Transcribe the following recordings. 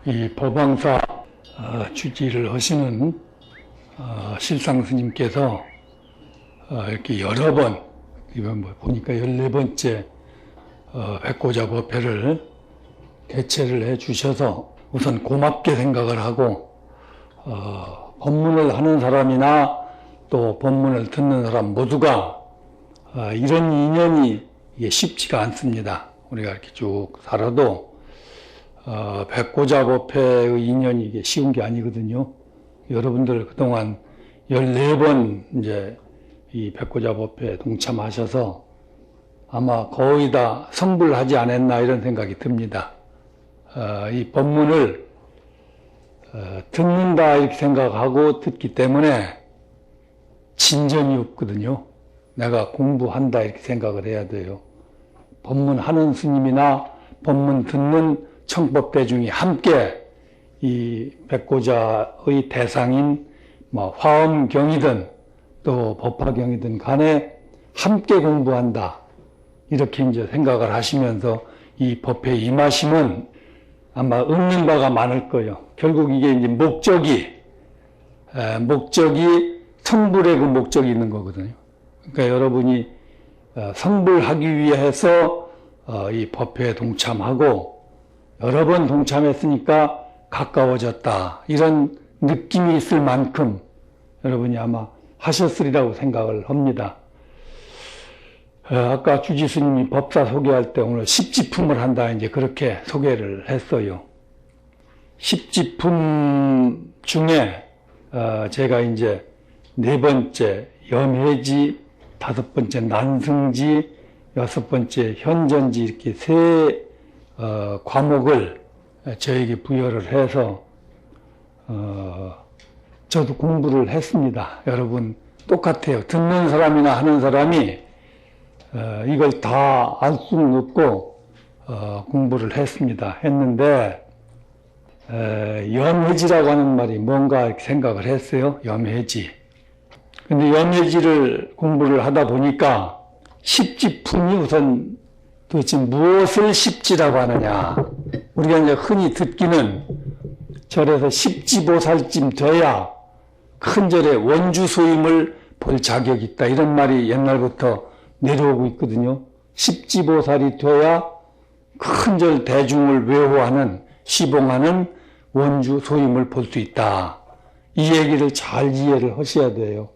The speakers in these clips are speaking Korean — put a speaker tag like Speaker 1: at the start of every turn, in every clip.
Speaker 1: 이 법왕사 주지를 하시는 실상 스님께서 이렇게 여러 번, 이번 보니까 14번째 백고자 법회를 개최를 해 주셔서 우선 고맙게 생각을 하고, 법문을 하는 사람이나 또 법문을 듣는 사람 모두가 이런 인연이 이게 쉽지가 않습니다. 우리가 이렇게 쭉 살아도 백고자 법회의 인연이 이게 쉬운 게 아니거든요. 여러분들 그동안 14번 이제 이 백고자 법회에 동참하셔서 아마 거의 다 성불하지 않았나 이런 생각이 듭니다. 이 법문을 듣는다 이렇게 생각하고 듣기 때문에 진전이 없거든요. 내가 공부한다 이렇게 생각을 해야 돼요. 법문하는 스님이나 법문 듣는 청법대중이 함께 이 백고자의 대상인 화엄경이든 또 법화경이든 간에 함께 공부한다 이렇게 이제 생각을 하시면서 이 법회에 임하시면 아마 얻는 바가 많을 거예요. 결국 이게 이제 목적이 성불의 그 목적이 있는 거거든요. 그러니까 여러분이 성불하기 위해서 이 법회에 동참하고 여러 번 동참했으니까 가까워졌다 이런 느낌이 있을 만큼 여러분이 아마 하셨으리라고 생각을 합니다. 아까 주지 스님이 법사 소개할 때 오늘 십지품을 한다 이제 그렇게 소개를 했어요. 십지품 중에 제가 이제 4번째 염해지, 5번째 난승지, 6번째 현전지 이렇게 3 과목을 저에게 부여를 해서 저도 공부를 했습니다. 여러분 똑같아요. 듣는 사람이나 하는 사람이 이걸 다 알 수는 없고 공부를 했는데 염해지라고 하는 말이 뭔가 이렇게 생각을 했어요. 염해지. 근데 염해지를 공부를 하다 보니까 십지품이 우선 도대체 무엇을 십지라고 하느냐. 우리가 이제 흔히 듣기는 절에서 십지보살쯤 돼야 큰 절의 원주소임을 볼 자격이 있다. 이런 말이 옛날부터 내려오고 있거든요. 십지보살이 돼야 큰 절 대중을 외호하는, 시봉하는 원주소임을 볼 수 있다. 이 얘기를 잘 이해를 하셔야 돼요.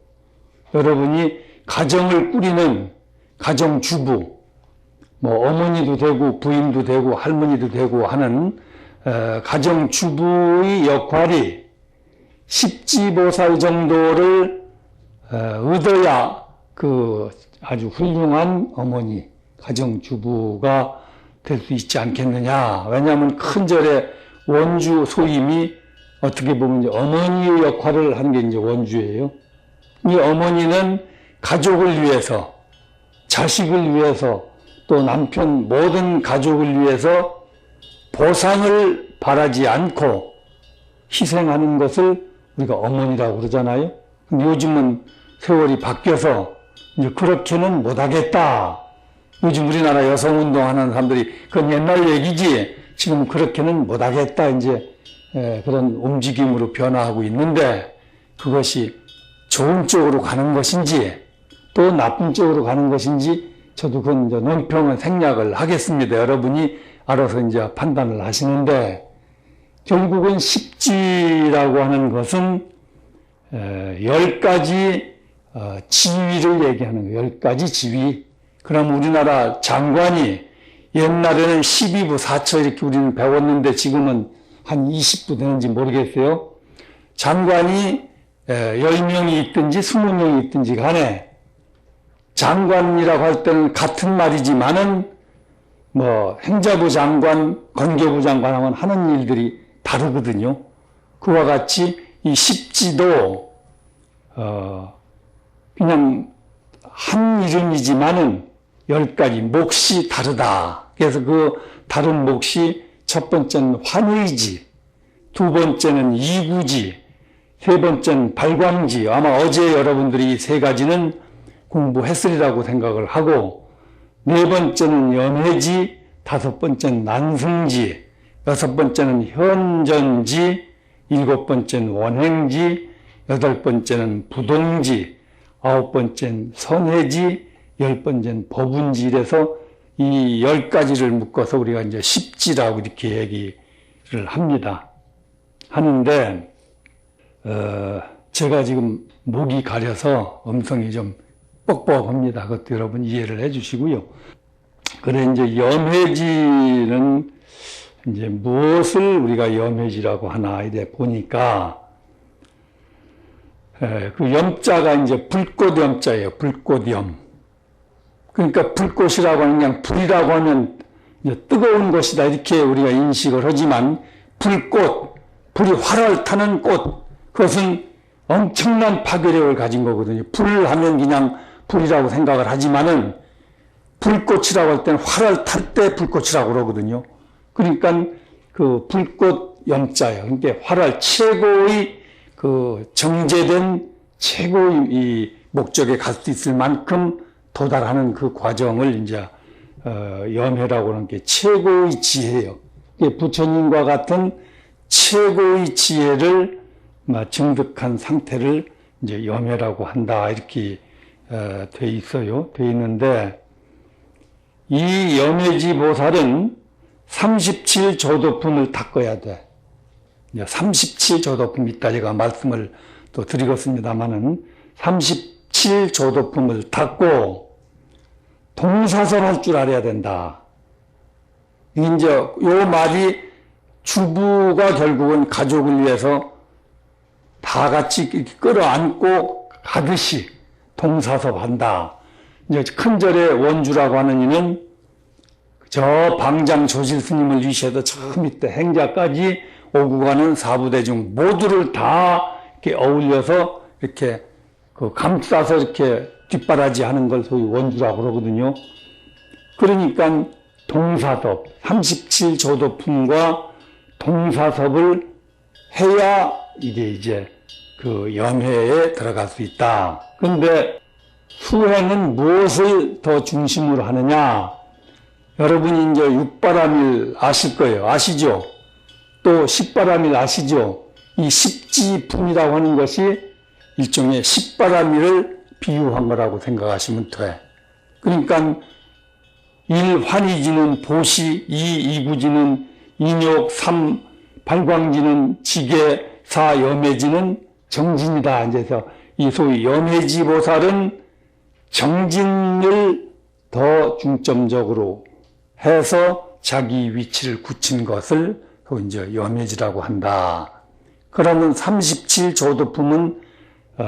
Speaker 1: 여러분이 가정을 꾸리는 가정주부, 어머니도 되고 부인도 되고 할머니도 되고 하는 가정주부의 역할이 십지보살 정도를 얻어야 그 아주 훌륭한 어머니, 가정주부가 될 수 있지 않겠느냐. 왜냐하면 큰 절의 원주 소임이 어떻게 보면 이제 어머니의 역할을 하는 게 이제 원주예요. 이 어머니는 가족을 위해서, 자식을 위해서, 또 남편 모든 가족을 위해서 보상을 바라지 않고 희생하는 것을 우리가 어머니라고 그러잖아요. 근데 요즘은 세월이 바뀌어서 이제 그렇게는 못하겠다. 요즘 우리나라 여성운동하는 사람들이 그건 옛날 얘기지 지금 그렇게는 못하겠다 이제 그런 움직임으로 변화하고 있는데 그것이 좋은 쪽으로 가는 것인지 또 나쁜 쪽으로 가는 것인지 저도 그건 이제 논평은 생략을 하겠습니다. 여러분이 알아서 이제 판단을 하시는데 결국은 십지라고 하는 것은 10가지 지위를 얘기하는 거예요. 10가지 지위. 그럼 우리나라 장관이 옛날에는 12부 4처 이렇게 우리는 배웠는데 지금은 한 20부 되는지 모르겠어요. 장관이 10명이 있든지 20명이 있든지 간에 장관이라고 할 때는 같은 말이지만은 행자부 장관, 건교부 장관하고는 하는 일들이 다르거든요. 그와 같이 이 십지도 그냥 한 이름이지만은 10가지 몫이 다르다. 그래서 그 다른 몫이 첫 번째는 환의지, 두 번째는 이구지, 세 번째는 발광지. 아마 어제 여러분들이 이 3가지는 공부했으리라고 생각을 하고, 네 번째는 염해지, 5번째는 난승지, 6번째는 현전지, 7번째는 원행지, 8번째는 부동지, 9번째는 선해지, 10번째는 법운지. 이래서 이 10가지를 묶어서 우리가 이제 십지라고 이렇게 얘기를 합니다. 하는데, 제가 지금 목이 가려서 음성이 좀 뻑뻑합니다. 그것도 여러분 이해를 해 주시고요. 그래, 이제 염해지는 이제 무엇을 우리가 염해지라고 하나, 이래 보니까, 그 염자가 이제 불꽃 염자예요. 불꽃 염. 그러니까 불꽃이라고 하는 그냥 불이라고 하면 이제 뜨거운 것이다. 이렇게 우리가 인식을 하지만 불꽃, 불이 활활 타는 꽃, 그것은 엄청난 파괴력을 가진 거거든요. 불을 하면 그냥 불이라고 생각을 하지만은 불꽃이라고 할 때는 활활 탈 때 불꽃이라고 그러거든요. 그러니까 그 불꽃 염자예요. 그러니까 활활 최고의 그 정제된 최고의 이 목적에 갈 수 있을 만큼 도달하는 그 과정을 이제 염해라고 하는 게 최고의 지혜예요. 부처님과 같은 최고의 지혜를 증득한 상태를 이제 염해라고 한다. 이렇게 돼 있어요. 돼 있는데 이 염해지 보살은 37조도품을 닦아야 돼. 37조도품 이따 제가 말씀을 또 드리겠습니다만은 37조도품을 닦고 동사선할 줄 알아야 된다. 이제 요 말이 주부가 결국은 가족을 위해서 다 같이 이렇게 끌어안고 가듯이 동사섭한다. 이제 큰절의 원주라고 하는 이는 저 방장 조실 스님을 위시해서 저 밑에 행자까지 오고 가는 사부대중 모두를 다 이렇게 어울려서 이렇게 그 감싸서 이렇게 뒷바라지 하는 걸 소위 원주라고 그러거든요. 그러니까 동사섭, 37조도품과 동사섭을 해야 이게 이제 그 염해에 들어갈 수 있다. 그런데 수행은 무엇을 더 중심으로 하느냐? 여러분이 이제 육바람일 아실 거예요. 아시죠? 또 십바람일 아시죠? 이 십지품이라고 하는 것이 일종의 십바람일을 비유한 거라고 생각하시면 돼. 그러니까 일 환희지는 보시, 이 이구지는 인욕, 삼 발광지는 지계, 사 염해지는 정진이다. 이제서 이 소위 염해지 보살은 정진을 더 중점적으로 해서 자기 위치를 굳힌 것을 이제 염해지라고 한다. 그러면 37조도품은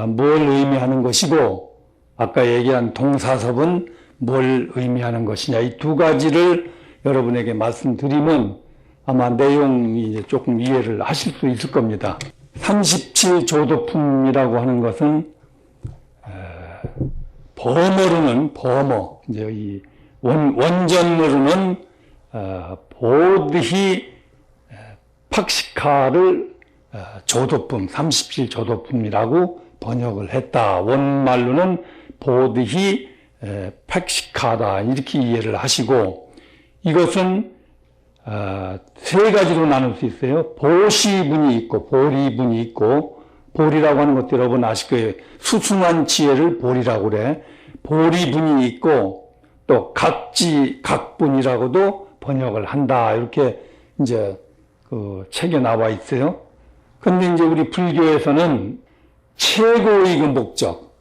Speaker 1: 뭘 의미하는 것이고, 아까 얘기한 동사섭은 뭘 의미하는 것이냐. 이 두 가지를 여러분에게 말씀드리면 아마 내용이 이제 조금 이해를 하실 수 있을 겁니다. 37조도품이라고 하는 것은 범어로는 범어, 이제 이 원전으로는 보드히 팍시카를 조도품, 37조도품이라고 번역을 했다. 원말로는 보드히 팍시카다. 이렇게 이해를 하시고, 이것은 세 가지로 나눌 수 있어요. 보시분이 있고 보리분이 있고, 보리라고 하는 것도 여러분 아실 거예요. 수승한 지혜를 보리라고 그래. 보리분이 있고 또 각분이라고도 번역을 한다. 이렇게 이제 그 책에 나와 있어요. 근데 이제 우리 불교에서는 최고의 그 목적,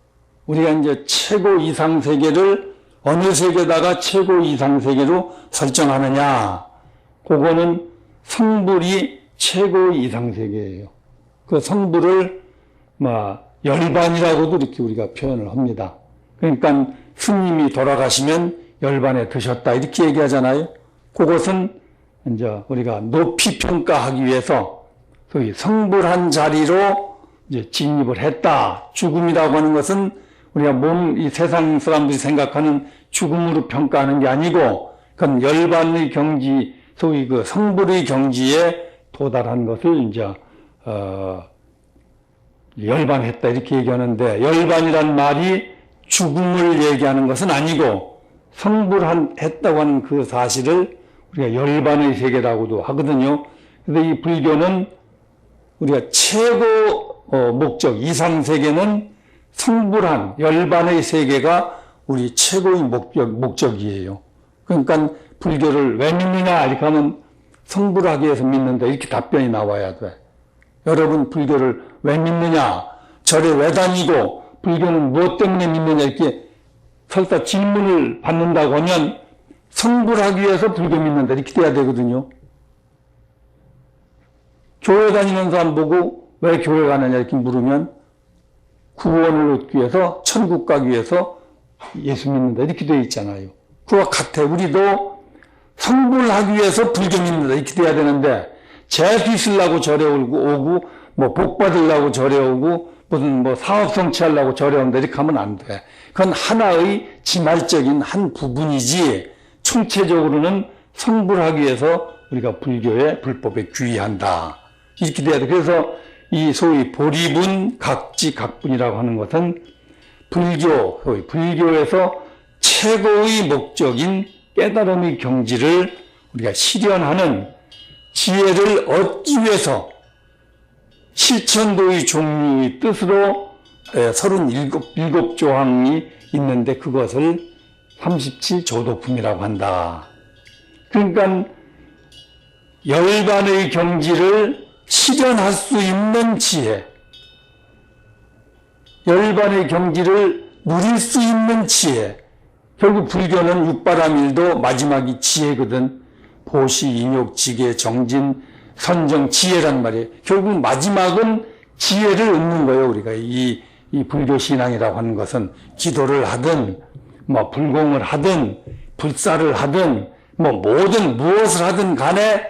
Speaker 1: 우리가 이제 최고 이상 세계를 어느 세계다가 최고 이상 세계로 설정하느냐, 그거는 성불이 최고 이상 세계예요. 그 성불을 열반이라고도 이렇게 우리가 표현을 합니다. 그러니까 스님이 돌아가시면 열반에 드셨다 이렇게 얘기하잖아요. 그것은 이제 우리가 높이 평가하기 위해서 소위 성불한 자리로 이제 진입을 했다. 죽음이라고 하는 것은 우리가 이 세상 사람들이 생각하는 죽음으로 평가하는 게 아니고, 그건 열반의 경지, 소위 그 성불의 경지에 도달한 것을 이제 열반했다 이렇게 얘기하는데, 열반이란 말이 죽음을 얘기하는 것은 아니고 성불했다고 하는 그 사실을 우리가 열반의 세계라고도 하거든요. 그런데 이 불교는 우리가 최고 목적, 이상세계는 성불한 열반의 세계가 우리 최고의 목적이에요. 그러니까 불교를 왜 믿느냐 이렇게 하면 성불하기 위해서 믿는다 이렇게 답변이 나와야 돼. 여러분 불교를 왜 믿느냐, 절에 왜 다니고 불교는 무엇 때문에 믿느냐 이렇게 설사 질문을 받는다고 하면 성불하기 위해서 불교 믿는다 이렇게 돼야 되거든요. 교회 다니는 사람 보고 왜 교회 가느냐 이렇게 물으면 구원을 얻기 위해서, 천국 가기 위해서 예수 믿는다 이렇게 되어 있잖아요. 그와 같아. 우리도 성불하기 위해서 불교 믿는다 이렇게 돼야 되는데, 재수 있으려고 절에 오고 뭐 복 받으려고 절에 오고 무슨 뭐 사업 성취하려고 절에 온다 이렇게 하면 안 돼. 그건 하나의 지말적인 한 부분이지 총체적으로는 성불하기 위해서 우리가 불교의 불법에 귀의한다 이렇게 돼야 돼. 그래서 이 소위 보리분, 각지, 각분이라고 하는 것은 소위 불교에서 최고의 목적인 깨달음의 경지를 우리가 실현하는 지혜를 얻기 위해서 실천도의 종류의 뜻으로 37조항이 있는데 그것을 37조도품이라고 한다. 그러니까 열반의 경지를 실현할 수 있는 지혜, 열반의 경지를 누릴 수 있는 지혜. 결국 불교는 육바라밀도 마지막이 지혜거든. 보시, 인욕, 지계, 정진, 선정, 지혜란 말이에요. 결국 마지막은 지혜를 얻는 거예요. 우리가 이 불교 신앙이라고 하는 것은 기도를 하든 뭐 불공을 하든 불사를 하든 뭐 무엇을 하든 간에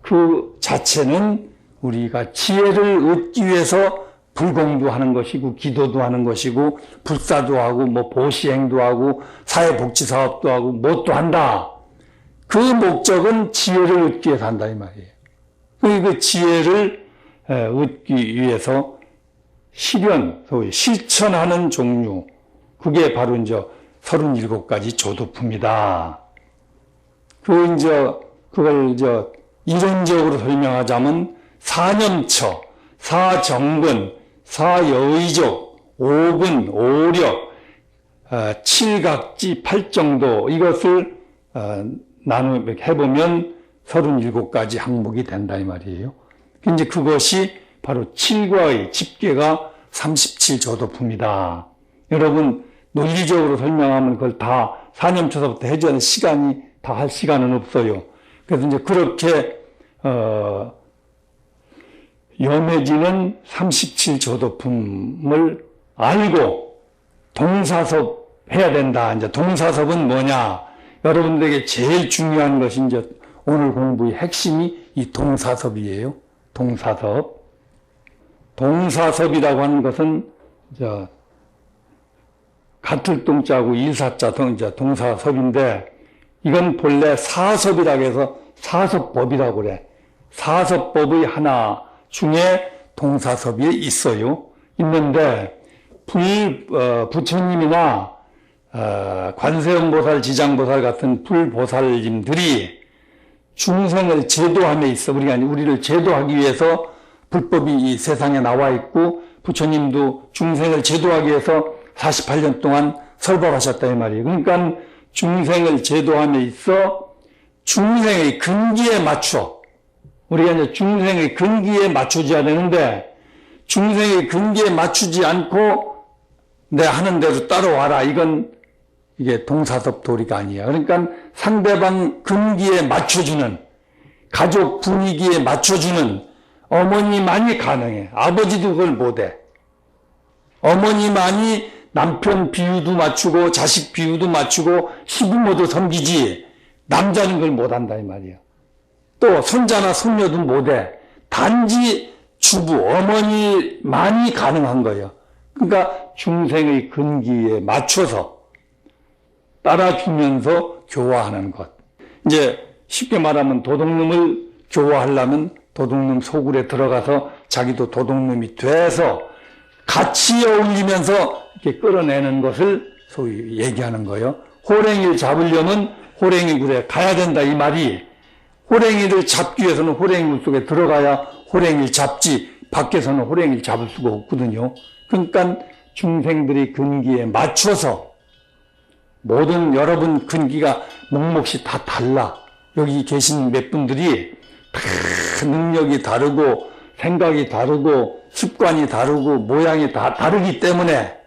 Speaker 1: 그 자체는 우리가 지혜를 얻기 위해서 불공도 하는 것이고 기도도 하는 것이고 불사도 하고 뭐 보시행도 하고 사회복지사업도 하고 무엇도 한다. 그 목적은 지혜를 얻기 위해서 한다 이 말이에요. 그 지혜를 얻기 위해서 소위 실천하는 종류, 그게 바로 이제 37가지 조도품이다. 그걸 이론적으로 설명하자면 사념처, 사정근, 사여의족, 오근, 오력, 칠각지, 팔정도 이것을 해보면 37가지 항목이 된다 이 말이에요. 이제 그것이 바로 칠과의 집계가 37조도품이다. 여러분 논리적으로 설명하면 그걸 다 사념처서부터 해주는 시간이 다 할 시간은 없어요. 그래서 이제 그렇게 염해지는 37조도품을 알고 동사섭 해야 된다. 이제 동사섭은 뭐냐? 여러분들에게 제일 중요한 것이 이제 오늘 공부의 핵심이 이 동사섭이에요. 동사섭. 동사섭이라고 하는 것은 같을 동자하고 일사자 동사섭인데 이건 본래 사섭이라고 해서 사섭법이라고 그래. 사섭법의 하나 중에 동사섭이 있어요. 있는데 부처님이나 관세음보살, 지장보살 같은 불보살님들이 중생을 제도함에 있어. 우리를 제도하기 위해서 불법이 이 세상에 나와 있고 부처님도 중생을 제도하기 위해서 48년 동안 설법하셨다 이 말이에요. 그러니까 중생을 제도함에 있어 중생의 근기에 맞춰 우리가 이제 중생의 근기에 맞춰줘야 되는데 중생의 근기에 맞추지 않고 내 하는 대로 따라와라. 이게 동사섭 도리가 아니야. 그러니까 상대방 근기에 맞춰주는 가족 분위기에 맞춰주는 어머니만이 가능해. 아버지도 그걸 못해. 어머니만이 남편 비유도 맞추고 자식 비유도 맞추고 시부모도 섬기지 남자는 그걸 못한다 이 말이야. 또 손자나 손녀도 못해. 단지 주부, 어머니만이 가능한 거예요. 그러니까 중생의 근기에 맞춰서 따라주면서 교화하는 것. 이제 쉽게 말하면 도둑놈을 교화하려면 도둑놈 소굴에 들어가서 자기도 도둑놈이 돼서 같이 어울리면서 이렇게 끌어내는 것을 소위 얘기하는 거예요. 호랭이를 잡으려면 호랭이 굴에 가야 된다 이 말이, 호랭이를 잡기 위해서는 호랭이 굴 속에 들어가야 호랭이를 잡지 밖에서는 호랭이를 잡을 수가 없거든요. 그러니까 중생들의 근기에 맞춰서 모든 여러분 근기가 몫몫이 다 달라. 여기 계신 몇 분들이 다 능력이 다르고 생각이 다르고 습관이 다르고 모양이 다 다르기 때문에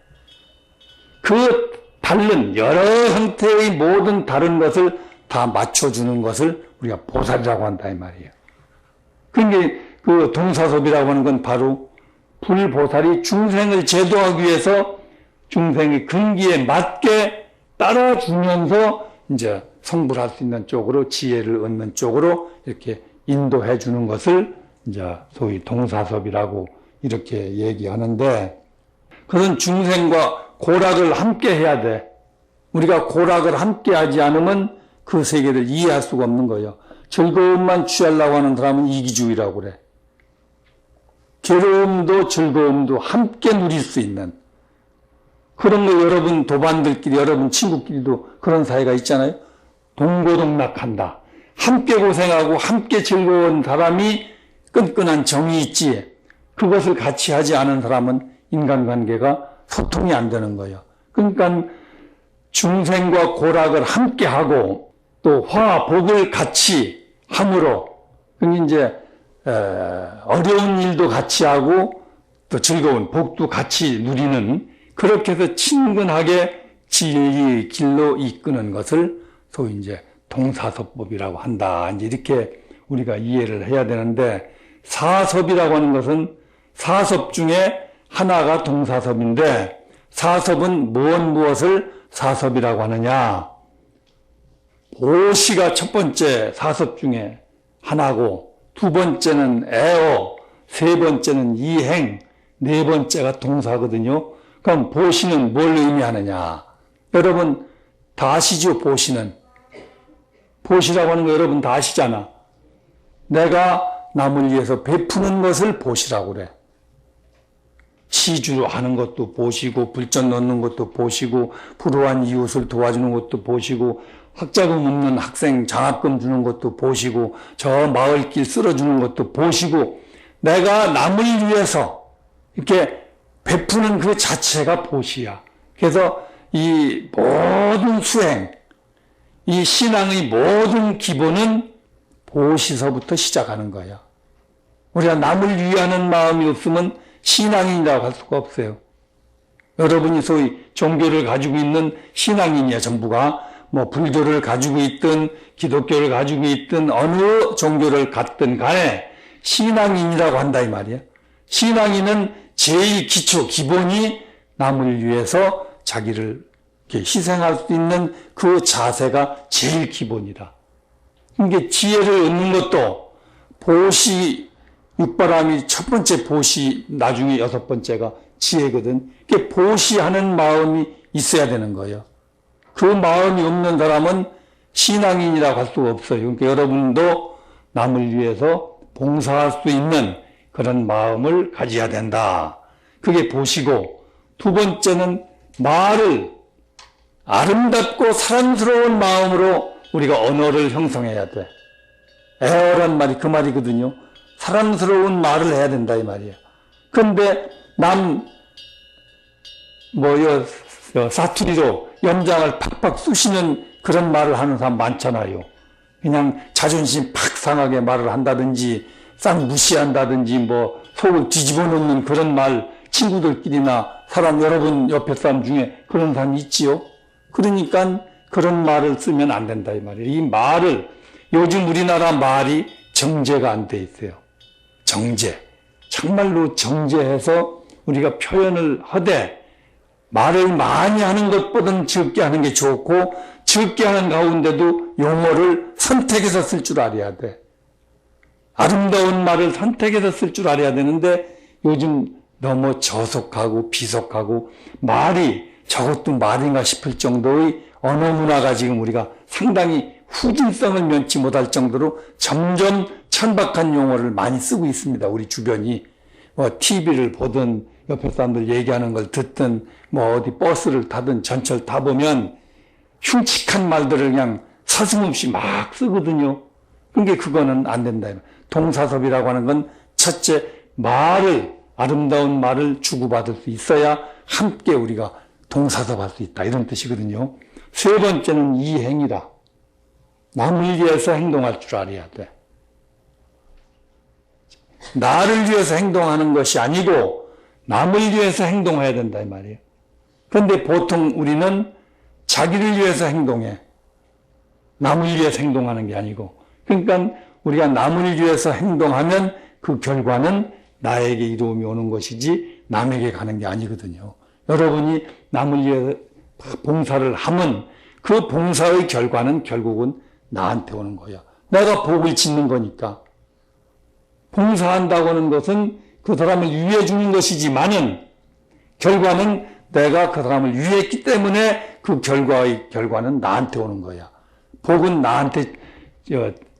Speaker 1: 그 다른 여러 형태의 모든 다른 것을 다 맞춰주는 것을 우리가 보살이라고 한다 이 말이에요. 그러니까 그 동사섭이라고 하는 건 바로 불보살이 중생을 제도하기 위해서 중생의 근기에 맞게 따라주면서 이제 성불할 수 있는 쪽으로 지혜를 얻는 쪽으로 이렇게 인도해 주는 것을 이제 소위 동사섭이라고 이렇게 얘기하는데, 그런 중생과 고락을 함께 해야 돼. 우리가 고락을 함께 하지 않으면 그 세계를 이해할 수가 없는 거예요. 즐거움만 취하려고 하는 사람은 이기주의라고 그래. 괴로움도 즐거움도 함께 누릴 수 있는 그런 거, 여러분 도반들끼리 여러분 친구끼리도 그런 사이가 있잖아요. 동고동락한다. 함께 고생하고 함께 즐거운 사람이 끈끈한 정이 있지, 그것을 같이 하지 않은 사람은 인간관계가 소통이 안 되는 거예요. 그러니까 중생과 고락을 함께 하고 또 화복을 같이 함으로, 그러니까 이제 어려운 일도 같이 하고 또 즐거운 복도 같이 누리는, 그렇게 해서 친근하게 진리의 길로 이끄는 것을 소위 이제 동사섭법이라고 한다. 이제 이렇게 우리가 이해를 해야 되는데, 사섭이라고 하는 것은 사섭 중에 하나가 동사섭인데, 사섭은 무엇을 사섭이라고 하느냐? 보시가 첫 번째 사섭 중에 하나고, 두 번째는 애어, 세 번째는 이행, 네 번째가 동사거든요. 그럼 보시는 뭘 의미하느냐? 여러분 다 아시죠? 보시는. 보시라고 하는 거 여러분 다 아시잖아. 내가 남을 위해서 베푸는 것을 보시라고 그래. 시주로 하는 것도 보시고, 불전 넣는 것도 보시고, 불우한 이웃을 도와주는 것도 보시고, 학자금 없는 학생 장학금 주는 것도 보시고, 저 마을길 쓸어주는 것도 보시고, 내가 남을 위해서 이렇게 베푸는 그 자체가 보시야. 그래서 이 모든 수행, 이 신앙의 모든 기본은 보시서부터 시작하는 거야. 우리가 남을 위하는 마음이 없으면 신앙인이라고 할 수가 없어요. 여러분이 소위 종교를 가지고 있는 신앙인이야, 전부가. 뭐 불교를 가지고 있든 기독교를 가지고 있든 어느 종교를 갖든 간에 신앙인이라고 한다 이 말이야. 신앙인은 제일 기초, 기본이 남을 위해서 자기를 이렇게 희생할 수 있는 그 자세가 제일 기본이다. 이게 지혜를 얻는 것도 보시, 육바람이 첫 번째 보시, 나중에 여섯 번째가 지혜거든. 이게 보시하는 마음이 있어야 되는 거예요. 그 마음이 없는 사람은 신앙인이라고 할 수가 없어요. 그러니까 여러분도 남을 위해서 봉사할 수 있는 그런 마음을 가져야 된다. 그게 보시고, 두 번째는 말을 아름답고 사랑스러운 마음으로 우리가 언어를 형성해야 돼. 애어란 말이 그 말이거든요. 사랑스러운 말을 해야 된다 이 말이야. 그런데 사투리로 염장을 팍팍 쑤시는 그런 말을 하는 사람 많잖아요. 그냥 자존심 팍 상하게 말을 한다든지 싹 무시한다든지 뭐 속을 뒤집어 놓는 그런 말, 친구들끼리나 사람, 여러분 옆에 사람 중에 그런 사람이 있지요. 그러니까 그런 말을 쓰면 안 된다 이 말이에요. 이 말을, 요즘 우리나라 말이 정제가 안 돼 있어요. 정제. 정말로 정제해서 우리가 표현을 하되, 말을 많이 하는 것보다는 적게 하는 게 좋고, 적게 하는 가운데도 용어를 선택해서 쓸 줄 알아야 돼. 아름다운 말을 선택해서 쓸 줄 알아야 되는데, 요즘 너무 저속하고 비속하고 말이 저것도 말인가 싶을 정도의 언어 문화가 지금 우리가 상당히 후진성을 면치 못할 정도로 점점 천박한 용어를 많이 쓰고 있습니다. 우리 주변이. TV를 보든 옆에 사람들 얘기하는 걸 듣든 어디 버스를 타든 전철 타보면 흉측한 말들을 그냥 서슴없이 막 쓰거든요. 그러니까 그거는 안 된다. 동사섭이라고 하는 건 첫째, 아름다운 말을 주고받을 수 있어야 함께 우리가 동사섭할 수 있다. 이런 뜻이거든요. 세 번째는 이행이다. 남을 위해서 행동할 줄 알아야 돼. 나를 위해서 행동하는 것이 아니고 남을 위해서 행동해야 된다 이 말이에요. 그런데 보통 우리는 자기를 위해서 행동해. 남을 위해서 행동하는 게 아니고. 그러니까 우리가 남을 위해서 행동하면 그 결과는 나에게 이로움이 오는 것이지 남에게 가는 게 아니거든요. 여러분이 남을 위해서 봉사를 하면 그 봉사의 결과는 결국은 나한테 오는 거야. 내가 복을 짓는 거니까. 봉사한다고 하는 것은 그 사람을 위해 주는 것이지만은 결과는 내가 그 사람을 위했기 때문에 그 결과는 나한테 오는 거야. 복은 나한테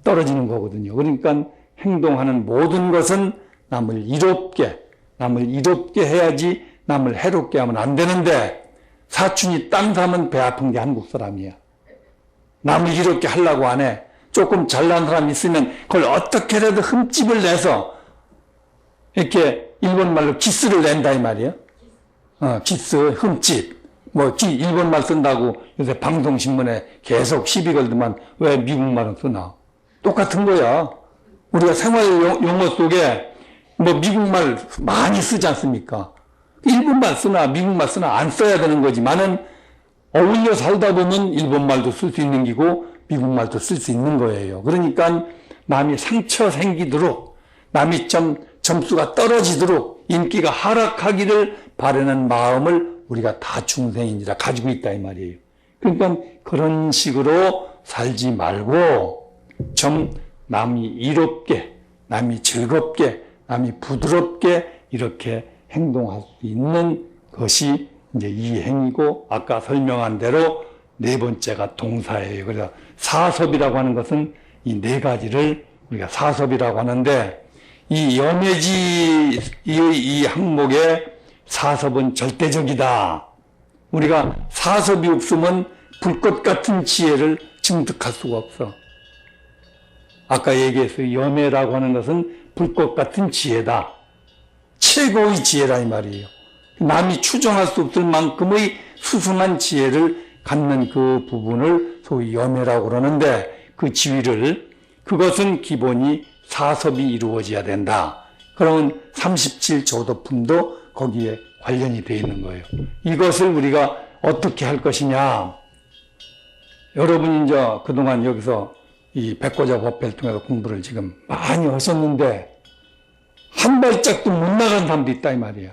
Speaker 1: 떨어지는 거거든요. 그러니까 행동하는 모든 것은 남을 이롭게 해야지 남을 해롭게 하면 안 되는데 사촌이 땅 사면 배 아픈 게 한국 사람이야. 남을 이롭게 하려고 안 해. 조금 잘난 사람 있으면 그걸 어떻게라도 흠집을 내서 이렇게 일본 말로 기스를 낸다 이 말이에요. 기스, 흠집. 일본 말 쓴다고 요새 방송신문에 계속 시비 걸더만 왜 미국 말은 쓰나. 똑같은 거야. 우리가 생활 용어 속에 미국 말 많이 쓰지 않습니까? 일본 말 쓰나 미국 말 쓰나 안 써야 되는 거지만은 어울려 살다 보면 일본 말도 쓸 수 있는 기고 미국 말도 쓸 수 있는 거예요. 그러니까 남이 상처 생기도록 남이 점수가 떨어지도록 인기가 하락하기를 바라는 마음을 우리가 다 중생인지라 가지고 있다 이 말이에요. 그러니까 그런 식으로 살지 말고 좀 남이 이롭게, 남이 즐겁게, 남이 부드럽게 이렇게 행동할 수 있는 것이 이제 이행이고 아까 설명한 대로 네 번째가 동사예요. 그래서 사섭이라고 하는 것은 이 네 가지를 우리가 사섭이라고 하는데 이 염해지 이 항목에 사섭은 절대적이다. 우리가 사섭이 없으면 불꽃 같은 지혜를 증득할 수가 없어. 아까 얘기했어요. 염해라고 하는 것은 불꽃 같은 지혜다. 최고의 지혜라 이 말이에요. 남이 추정할 수 없을 만큼의 수승한 지혜를 갖는 그 부분을 소위 염해라고 그러는데 그 지위를 그것은 기본이 사섭이 이루어져야 된다. 그러면 37조도품도 거기에 관련이 되어 있는 거예요. 이것을 우리가 어떻게 할 것이냐. 여러분이 이제 그동안 여기서 이 백고자 법회를 통해서 공부를 지금 많이 하셨는데 한 발짝도 못 나간 사람도 있다 이 말이야.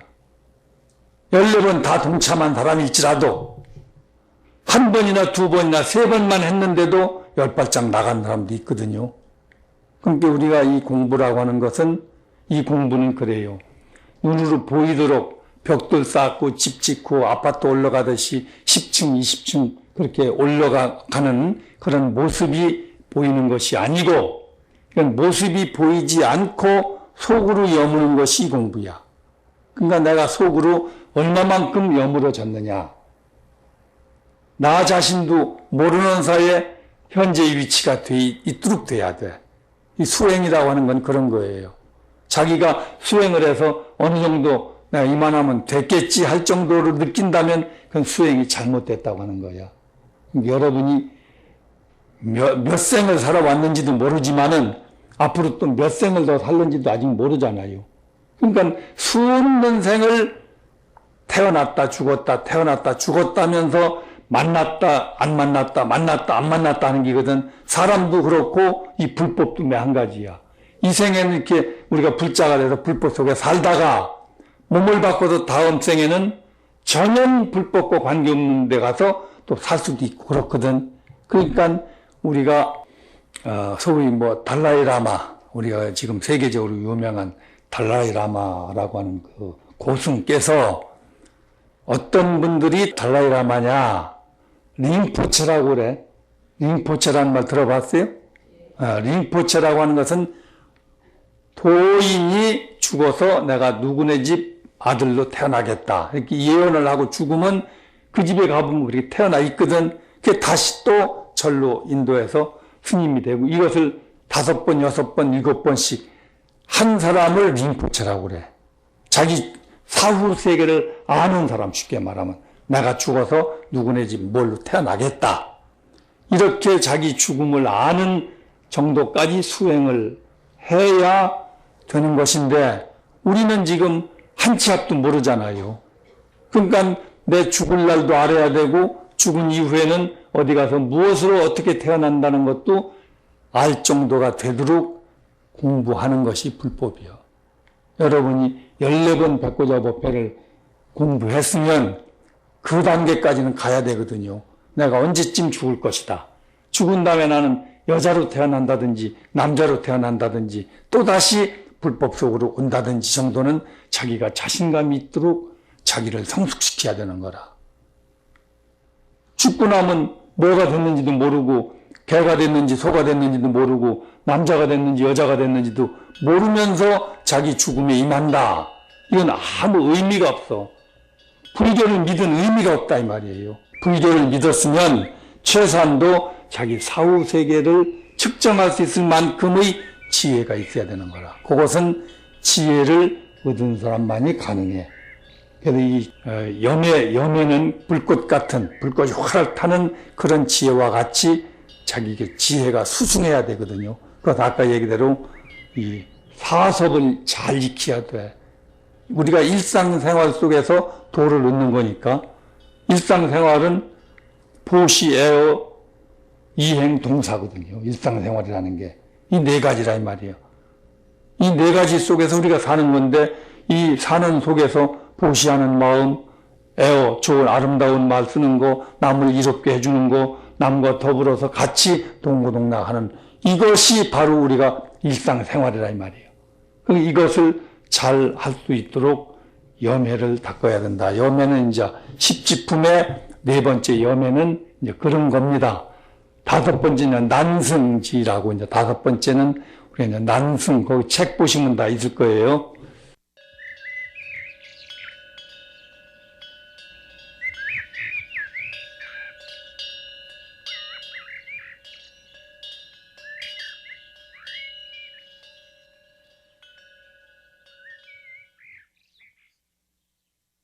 Speaker 1: 14번 다 동참한 사람일지라도 한 번이나 두 번이나 세 번만 했는데도 10발짝 나간 사람도 있거든요. 그러니까 우리가 이 공부라고 하는 것은 이 공부는 그래요. 눈으로 보이도록 벽돌 쌓고 집 짓고 아파트 올라가듯이 10층, 20층 그렇게 올라가는 그런 모습이 보이는 것이 아니고 모습이 보이지 않고 속으로 여무는 것이 공부야. 그러니까 내가 속으로 얼마만큼 여물어졌느냐. 나 자신도 모르는 사이에 현재의 위치가 있도록 돼야 돼. 이 수행이라고 하는 건 그런 거예요. 자기가 수행을 해서 어느 정도 내가 이만하면 됐겠지 할 정도로 느낀다면 그건 수행이 잘못됐다고 하는 거야. 여러분이 몇 생을 살아왔는지도 모르지만은 앞으로 또 몇 생을 더 살는지도 아직 모르잖아요. 그러니까 수없는 생을 태어났다 죽었다 태어났다 죽었다면서 만났다 안 만났다 만났다 안 만났다 하는 게거든. 사람도 그렇고 이 불법도 한 가지야. 이 생에는 이렇게 우리가 불자가 돼서 불법 속에 살다가 몸을 바꿔서 다음 생에는 전혀 불법과 관계없는 데 가서 또 살 수도 있고 그렇거든. 그러니까 우리가 소위 달라이라마, 우리가 지금 세계적으로 유명한 달라이라마라고 하는 그 고승께서 어떤 분들이 달라이라마냐, 링포체라고 그래. 링포체라는 말 들어봤어요? 링포체라고 하는 것은 도인이 죽어서 내가 누구네 집 아들로 태어나겠다. 이렇게 예언을 하고 죽으면 그 집에 가보면 그렇게 태어나 있거든. 그게 다시 또 절로 인도해서 스님이 되고 이것을 5번, 6번, 7번씩 한 사람을 링포체라고 그래. 자기 사후 세계를 아는 사람, 쉽게 말하면 내가 죽어서 누구네 집 뭘로 태어나겠다. 이렇게 자기 죽음을 아는 정도까지 수행을 해야 되는 것인데 우리는 지금 한 치 앞도 모르잖아요. 그러니까 내 죽을 날도 알아야 되고 죽은 이후에는 어디 가서 무엇으로 어떻게 태어난다는 것도 알 정도가 되도록 공부하는 것이 불법이요. 여러분이 14번 백고자 법회를 공부했으면 그 단계까지는 가야 되거든요. 내가 언제쯤 죽을 것이다. 죽은 다음에 나는 여자로 태어난다든지 남자로 태어난다든지 또다시 불법 속으로 온다든지 정도는 자기가 자신감이 있도록 자기를 성숙시켜야 되는 거라. 죽고 나면 뭐가 됐는지도 모르고 개가 됐는지 소가 됐는지도 모르고 남자가 됐는지 여자가 됐는지도 모르면서 자기 죽음에 임한다. 이건 아무 의미가 없어. 불교를 믿은 의미가 없다 이 말이에요. 불교를 믿었으면 최소한도 자기 사후 세계를 측정할 수 있을 만큼의 지혜가 있어야 되는 거라. 그것은 지혜를 얻은 사람만이 가능해. 그래서 이 염해는 불꽃 같은, 불꽃이 활활 타는 그런 지혜와 같이 자기에게 지혜가 수승해야 되거든요. 그래서 아까 얘기대로 이 사섭을 잘 지켜야 돼. 우리가 일상생활 속에서 도를 얻는 거니까 일상생활은 보시, 애어, 이행, 동사거든요. 일상생활이라는 게. 이 4가지라 이 말이에요. 이 4가지 속에서 우리가 사는 건데 이 사는 속에서 보시하는 마음, 애어, 좋은 아름다운 말 쓰는 거, 남을 이롭게 해주는 거, 남과 더불어서 같이 동고동락하는 이것이 바로 우리가 일상생활이라 이 말이에요. 이것을 잘 할 수 있도록 염해를 닦아야 된다. 염해는 이제 10지품의 4번째 염해는 이제 그런 겁니다. 5번째는 난승지라고 이제 5번째는 우리가 이제 난승, 거기 책 보시면 다 있을 거예요.